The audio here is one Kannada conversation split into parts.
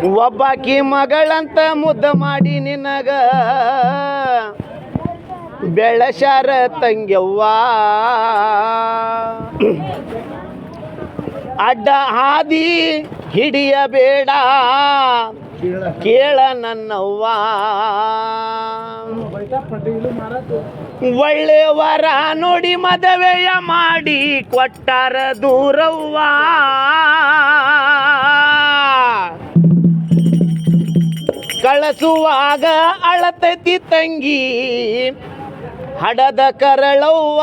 ಒಬ್ಬಾಕಿ ಮಗಳಂತ ಮುದ್ದ ಮಾಡಿ ನಿನಗ ಬೆಳಸಾರ ತಂಗ್ಯವ್ವ ಅಡ್ಡ ಹಾದಿ ಹಿಡಿಯಬೇಡ ಕೇಳ ನನ್ನವ್ವ ಒಳ್ಳೆಯವರ ನೋಡಿ ಮದುವೆಯ ಮಾಡಿ ಕೊಟ್ಟಾರ ದೂರವ್ವ ಕಳಿಸುವಾಗ ಅಳತೈತಿ ತಂಗಿ ಹಡದ ಕರಳವ್ವ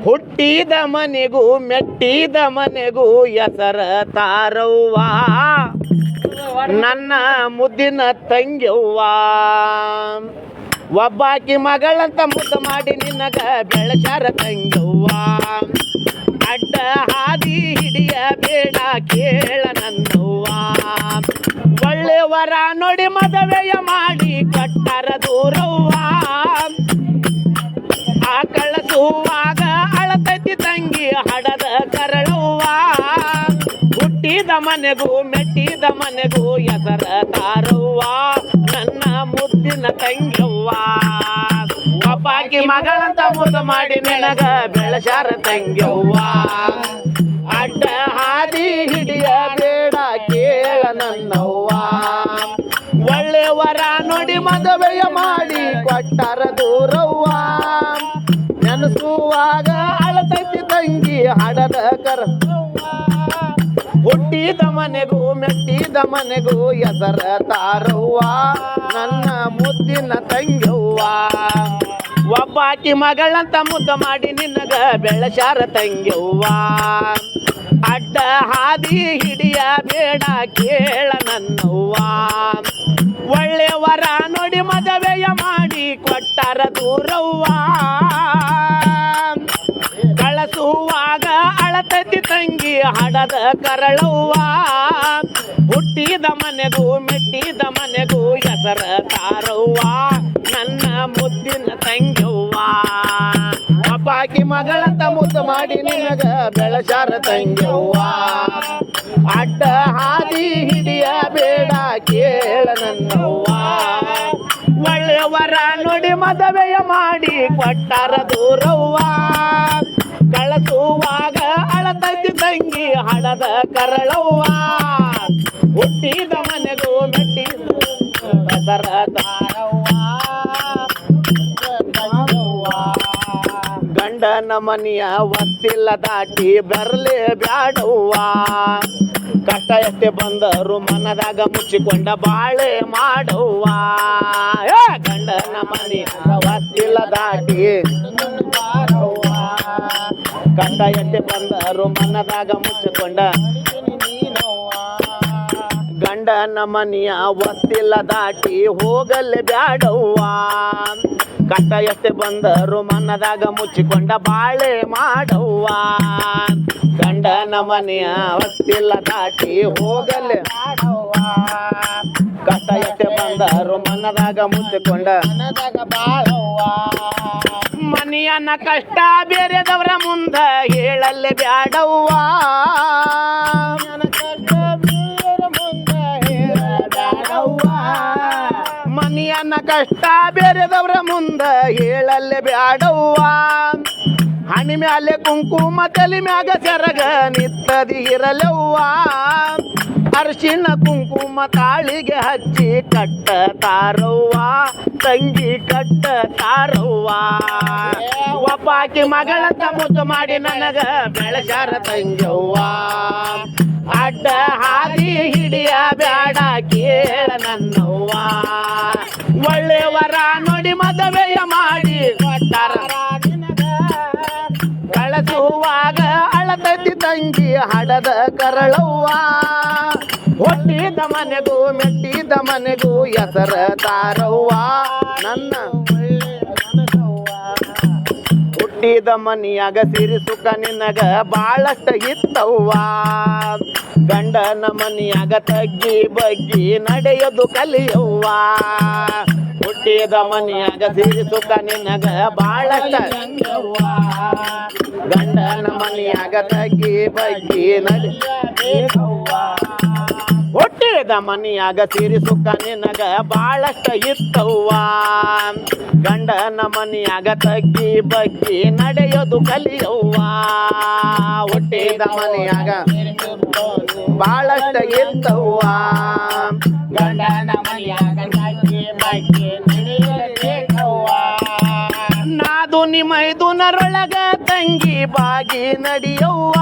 ಹುಟ್ಟಿದ ಮನೆಗೂ ಮೆಟ್ಟಿದ ಮನೆಗೂ ಹೆಸರ ತಾರವ್ವ ನನ್ನ ಮುದ್ದಿನ ತಂಗ್ಯವ್ವ ಒಬ್ಬಾಕಿ ಮಗಳಂತ ಮುದ್ದು ಮಾಡಿ ನಿನಗ ಬೆಳಸಾರ ತಂಗ್ಯವ್ವ ಅಡ್ಡ ಹಾದಿ ಹಿಡಿಯಬೇಡ ಕೇಳ ನನ್ನವ್ವ ಒಳ್ಳೆಯವರ ನೋಡಿ ಮದುವೆಯ ಮಾಡಿ ಕಟ್ಟಾರ ದೂರವ್ವ ಆ ಕಳಿಸುವಾಗ ಅಳತೈತಿ ತಂಗಿ ಹಡದ ಕರಳವ್ವ ಹುಟ್ಟಿದ ಮನೆಗೂ ಮೆಟ್ಟಿದ ಮನೆಗೂ ಹೆಸರ ತಾರವ್ವ ನನ್ನ ಮುದ್ದಿನ ತಂಗ್ಯವ್ವ ಒಬ್ಬಾಕಿ ಮಗಳಂತ ಮುದ್ದು ಮಾಡಿ ನಿನಗ ಬೆಳಸಾರ ತಂಗ್ಯವ್ವ ಅಡ್ಡ ಹಾದಿ ಹಿಡಿಯಬೇಡ ಕೇಳ ನನ್ನವ್ವ ಒಳ್ಳೆಯವರ ನೋಡಿ ಮದುವೆಯ ಮಾಡಿ ಕೊಟ್ಟಾರ ದೂರವ್ವ ನೆನಸುವಾಗ ಅಳತೈತಿ ತಂಗಿ ಹಡದ ಕರ ಹುಟ್ಟಿದ ಮನೆಗೂ ಮೆಟ್ಟಿದ ಮನೆಗೂ ಹೆಸರ ತಾರವ್ವ ನನ್ನ ಮುದ್ದಿನ ತಂಗ್ಯವ್ವ ಒಬ್ಬಾಕಿ ಮಗಳಂತ ಮುದ್ದು ಮಾಡಿ ನಿನಗ ಬೆಳಸಾರ ತಂಗ್ಯವ್ವ ಅಡ್ಡ ಹಾದಿ ಹಿಡಿಯಬೇಡ ಕೇಳ ನನ್ನವ್ವ ಒಳ್ಳೆಯವರ ನೋಡಿ ಮದುವೆಯ ಮಾಡಿ ಕೊಟ್ಟಾರ ದೂರವ್ವ ಕಳಿಸುವಾಗ ಅಳತೈತಿ ತಂಗಿ ಹಡದ ಕರಳವ್ವ ಹುಟ್ಟಿದ ಮನೆಗೂ ಮೆಟ್ಟಿದ ಮನೆಗೂ ಹೆಸರ ತಾರವ್ವ ನನ್ನ ಮುದ್ದಿನ ತಂಗ್ಯವ್ವ ಒಬ್ಬಾಕಿ ಮಗಳಂತ ಮುದ್ದು ಮಾಡಿ ನಿನಗ ಬೆಳಸಾರ ತಂಗ್ಯವ್ವ ಅಡ್ಡ ಹಾದಿ ಹಿಡಿಯಬೇಡ ಕೇಳ ನನ್ನವ್ವ ಒಳ್ಳೆಯವರ ನೋಡಿ ಮದುವೆಯ ಮಾಡಿ ಕೊಟ್ಟಾರ ದೂರವ್ವ ಕಳಿಸುವಾಗ ಅಳತೈತಿ ತಂಗಿ ಹಡದ ಕರಳವ್ವ ಹುಟ್ಟಿದ ಮನೆಗೂ ಮೆಟ್ಟಿದ ಹೆಸರ ತಾರವ್ವ ಗಂಡನ ಮನೆಯ ಒತ್ತಿಲ್ಲ ದಾಟಿ ಬರಲೇ ಬ್ಯಾಡವ್ವ ಕಷ್ಟ ಎಷ್ಟೇ ಬಂದರು ಮನದಾಗ ಮುಚ್ಚಿಕೊಂಡ ಬಾಳೆ ಮಾಡವ್ವ ಗಂಡನ ಮನೆಯ ಒತ್ತಿಲ್ಲ ದಾಟಿ ಕಷ್ಟ ಎಷ್ಟೇ ಬಂದರು ಮನದಾಗ ಮುಚ್ಚಿಕೊಂಡ ಗಂಡನ ಮನೆಯ ಒತ್ತಿಲ್ಲ ದಾಟಿ ಹೋಗಲೇ ಬ್ಯಾಡವ್ವ ಕಷ್ಟ ಎಷ್ಟೇ ಬಂದರು ಮನದಾಗ ಮುಚ್ಚಿಕೊಂಡ ಬಾಳೆ ಮಾಡವ್ವ ಗಂಡನ ಮನೆಯ ಒತ್ತಿಲ್ಲ ದಾಟಿ ಹೋಗಲೇ ಕಷ್ಟ ಎಷ್ಟೇ ಬಂದರು ಮನದಾಗ ಮುಚ್ಚಿಕೊಂಡ ಮನೆಯನ್ನ ಕಷ್ಟ ಬೇರೆದವರ ಮುಂದ ಹೇಳಲ್ಲೇ ಬ್ಯಾಡವ್ವ ಮನೆಯನ್ನ ಕಷ್ಟ ಬೇರೆದವರ ಮುಂದ ಹೇಳಲ್ಲೇ ಬ್ಯಾಡವ್ವ ಹಣಿ ಮ್ಯಾಲೆ ಕುಂಕುಮ ತಲೆ ಮ್ಯಾಗ ಸೆರಗ ನಿತ್ತದಿ ಇರಲವ್ವ ಅರಿಶಿಣ ಕುಂಕುಮ ತಾಳಿಗೆ ಹಚ್ಚಿ ಕಟ್ಟ ತಾರವ್ವ ತಂಗಿ ಕಟ್ಟ ತಾರವ್ವ ಒಬ್ಬಾಕಿ ಮಗಳಂತ ಮುದ್ದು ಮಾಡಿ ನನಗ ಬೆಳಸಾರ ತಂಗ್ಯವ್ವ ಅಡ್ಡ ಹಾದಿ ಹಿಡಿಯಬೇಡ ಕೇಳ ನನ್ನವ್ವ ಒಳ್ಳೆಯವರ ನೋಡಿ ಮದುವೆಯ ಮಾಡಿ ಕೊಟ್ಟಾರ ಕಳಿಸುವಾಗ ಅಳತೈತಿ ತಂಗಿ ಹಡದ ಕರಳವ್ವ ಹುಟ್ಟಿದ ಮನೆಗೂ ಮೆಟ್ಟಿದ ಮನೆಗೂ ಹೆಸರ ತಾರವ್ವ ನನ್ನ ಹುಟ್ಟಿದ ಮನಿಯಾಗ ಸಿರಿ ಸುಖ ನಿನಗ ಬಾಳಷ್ಟ ಇತ್ತವ್ವ ಗಂಡನ ಮನಿಯಾಗ ತಗ್ಗಿ ಬಗ್ಗಿ ನಡೆಯೋದು ಕಲಿಯವ್ವ ಹುಟ್ಟಿದ ಮನೆಯಾಗ ಸಿರಿ ಸುಖ ನಿನಗ ಬಾಳಷ್ಟ ಗಂಡನ ಮನೆಯಾಗ ತಗ್ಗಿ ಬಗ್ಗಿ ನಡಿಯಬೇಕವ್ವ ಹುಟ್ಟಿದ ಮನೆಯಾಗ ಸಿರಿ ಸುಖ ನಿನಗ ಬಾಳಷ್ಟ ಇತ್ತವ್ವ ಗಂಡನ ಮನೆಯಾಗ ತಗ್ಗಿ ಬಗ್ಗಿ ನಡೆಯೋದು ಕಲಿಯವ್ವ ಹುಟ್ಟಿದ ಮನೆಯಾಗ ಬಾಳಷ್ಟ ಇತ್ತವ್ವ ಗಂಡನ ಮನೆಯಾಗ ತಗ್ಗಿ ಬಗ್ಗಿ ನಡೆಯಬೇಕವ್ವ ನಾದು ನಿಮೈದುನರೊಳಗ ತಂಗಿ ಬಾಗಿ ನಡಿಯವ್ವ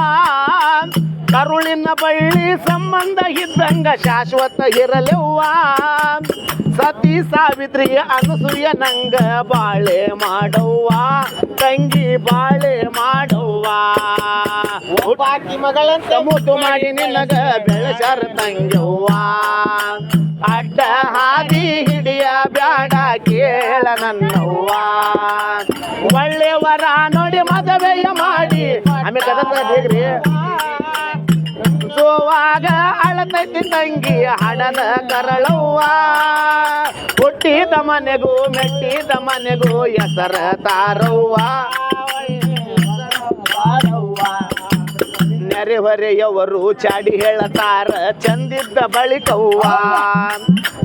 ಕರುಳಿನ ಬಳ್ಳಿ ಸಂಬಂಧ ಇದ್ದಂಗ ಶಾಶ್ವತ ಇರಲಿವ್ವ ಸತಿ ಸಾವಿತ್ರಿ ಅನಸೂಯ ನಂಗ ಬಾಳೆ ಮಾಡವ್ವ ತಂಗಿ ಬಾಳೆ ಮಾಡವ್ವ ಬಾಕಿ ಮಗಳಂತ ಮುದ್ದು ಮಾಡಿ ನಿನಗ ಬೆಳೆಸಾರ ತಂಗ್ಯವ್ವ ಅಡ್ಡ ಹಾದಿ ಹಿಡಿಯ ಬ್ಯಾಡ ಕೇಳ ನನ್ನವ್ವ ಒಳ್ಳೆಯವರ ನೋಡಿ ಮದುವೆಯ ಮಾಡಿ ಆಮೇಲೆ ಕದತ ಹೇಗ್ರಿ ಸೋವಾಗ ಅಳತೈತಿ ತಂಗಿ ಹಣದ ಕರಳವ್ವ ಹುಟ್ಟಿದ ಮನೆಗೂ ಮೆಟ್ಟಿದ ಮನೆಗೂ ಹೆಸರ ತಾರವ್ವ ನೆರೆಹೊರೆಯವರು ಚಾಡಿ ಹೇಳತಾರ ಚಂದಿದ್ದ ಬಳಿಕವ್ವ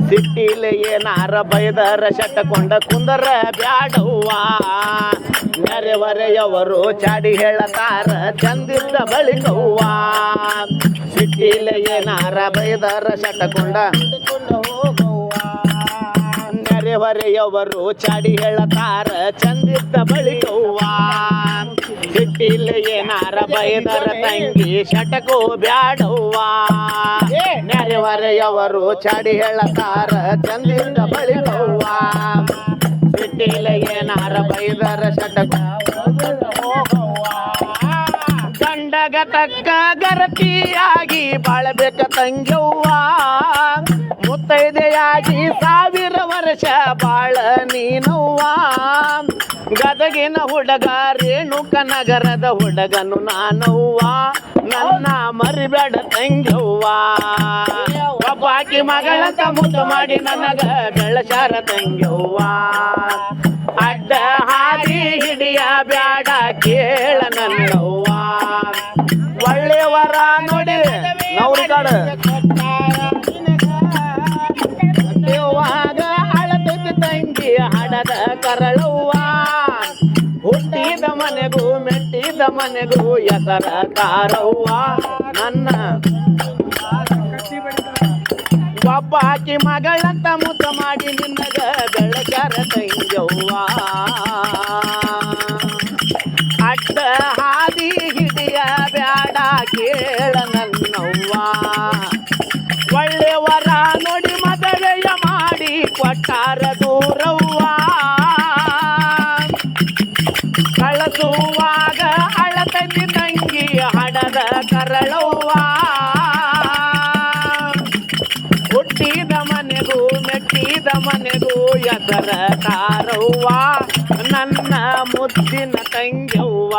ಸಿಟ್ಟಿಲೆ ಏನಾರ ಬೈದರ ಶಟಕೊಂಡ ಕುಂದರ ಬ್ಯಾಡವ್ವ ನೆರೆಹೊರೆಯವರು ಚಾಡಿ ಹೇಳತಾರ ಚಂದಿದ್ದ ಬಳಿಕವ್ವ ಸಿಟ್ಟಿಲೆ ಏನಾರ ಬೈದರ ಶಟಕೊಂಡ ನೆರೆಹೊರೆಯವರು ಚಾಡಿ ಹೇಳತಾರ ಚಂದಿದ್ದ ಬಳಿಕವ್ವ ಸಿಟ್ಟಿಲೆ ಏನಾರ ಬೈದರ ತಂಗಿ ಶಟಕೋ ಬ್ಯಾಡವ್ವ ನೆರೆಹೊರೆಯವರು ಚಾಡಿ ಹೇಳತಾರ ಚಂದಿದ್ದ ಬಳಿಕವ್ವ ಸಿಟ್ಟಿಲೆ ಏನಾರ ಬೈದರ ಶಟಕೋ ಗಂಡಗ ತಕ್ಕ ಗರತಿಯಾಗಿ ಬಾಳಬೇಕ ತಂಗ್ಯವ್ವ ಮುತ್ತೈದೆಯಾಗಿ 1000 ವರ್ಷ ಬಾಳ ನೀನವ್ವ ಗದಗಿನ ಹುಡುಗ ರೇಣುಕ ನಗರದ ಹುಡುಗನು ನಾನವ್ವ ನನ್ನ ಮರಿಬೇಡ ತಂಗ್ಯವ್ವ ಒಬ್ಬಾಕಿ ಮಗಳಂತ ಮುದ್ದು ಮಾಡಿ ನನಗ ಬೆಳಸಾರ ತಂಗ್ಯವ್ವ ಅಡ್ಡ ಹಾದಿ ಹಿಡಿಯ ಬ್ಯಾಡ ಕೇಳ ನನ್ನವ್ವ ಒಳ್ಳೆಯವರ ನೋಡಿ ನವ್ರಿಗಾಡ ಅಳತೈತಿ ತಂಗಿ ಹಡದ ಕರಳವ್ವ ಹುಟ್ಟಿದ ಮನೆಗೂ ಮೆಟ್ಟಿದ ಮನೆಗೂ ಹೆಸರ ತಾರವ್ವ ನನ್ನ ಒಬ್ಬಾಕಿ ಮಗಳಂತ ಮುದ್ದ ಮಾಡಿ ನಿನ್ನಗ ಬೆಳಗಾರ ತಂಗ್ಯವ್ವ ಅಡ್ಡ ಹಾದಿ ಹಿಡಿಯ ಬ್ಯಾಡ ಕೇಳ ನನ್ನವ್ವ ಒಳ್ಳೆಯವರ ನೋಡಿ ಮದುವೆಯ ಮಾಡಿ ಕೊಟ್ಟಾರ ದೂರವ್ವ ಕಳಸುವಾಗ ಅಳತೈತಿ ತಂಗಿ ಹಡದ ಕರಳವ್ವ ಹುಟ್ಟಿದ ಮನೆಗೂ ಮೆಟ್ಟಿದ ಮನೆಗೂ ಹೆಸರ ತಾರವ್ವ ನನ್ನ ಮುದ್ದಿನ ತಂಗ್ಯವ್ವ